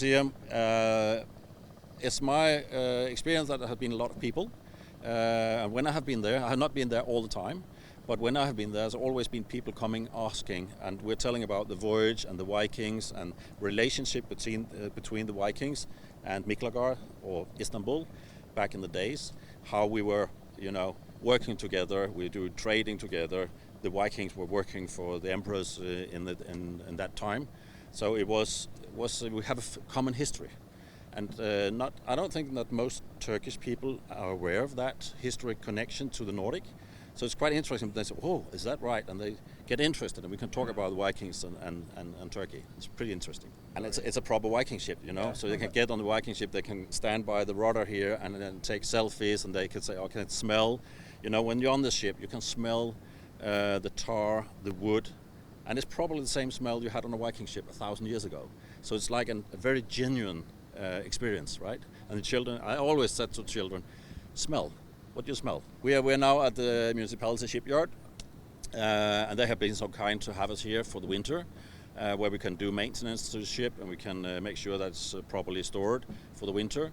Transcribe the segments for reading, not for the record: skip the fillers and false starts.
museum. It's my experience that there have been a lot of people. And when I have been there, I have not been there all the time, but when I have been there, there's always been people coming asking, and we're telling about the voyage and the Vikings and relationship between the Vikings and Miklagard or Istanbul back in the days, how we were, working together, we do trading together. The Vikings were working for the emperors in that time, so it was we have a common history. And I don't think that most Turkish people are aware of that historic connection to the Nordic. So it's quite interesting. They say, "Oh, is that right?" And they get interested, and we can talk about the Vikings and Turkey. It's pretty interesting. And it's a proper Viking ship, So they can get on the Viking ship. They can stand by the rudder here and then take selfies, and they can say, "Oh, can it smell?" When you're on the ship, you can smell the tar, the wood, and it's probably the same smell you had on a Viking ship 1,000 years ago. So it's like a very genuine experience, right? And the children, I always said to children, smell. What do you smell? We're now at the municipality shipyard, and they have been so kind to have us here for the winter, where we can do maintenance to the ship and we can make sure that it's properly stored for the winter,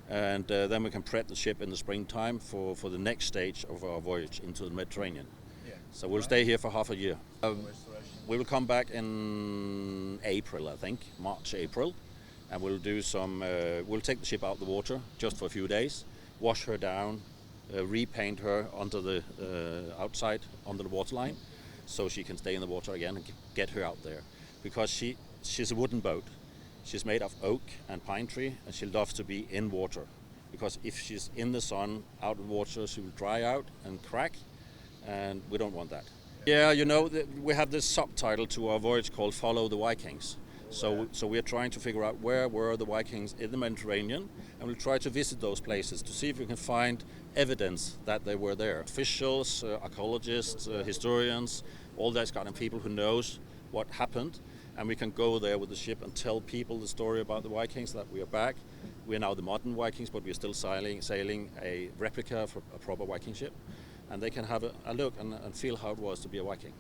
and then we can prep the ship in the springtime for the next stage of our voyage into the Mediterranean. Yeah. So we'll stay here for half a year. We will come back in April, I think, March, April. And we'll do we'll take the ship out of the water just for a few days, wash her down, repaint her onto the outside, under the waterline, so she can stay in the water again and get her out there. Because she's a wooden boat. She's made of oak and pine tree, and she loves to be in water. Because if she's in the sun, out of water, she will dry out and crack, and we don't want that. Yeah, we have this subtitle to our voyage called Follow the Vikings. So we're trying to figure out where were the Vikings in the Mediterranean, and we'll try to visit those places to see if we can find evidence that they were there. Officials, archaeologists, historians, all those kind of people who knows what happened, and we can go there with the ship and tell people the story about the Vikings, that we are back. We are now the modern Vikings, but we're still sailing a replica of a proper Viking ship, and they can have a look and feel how it was to be a Viking.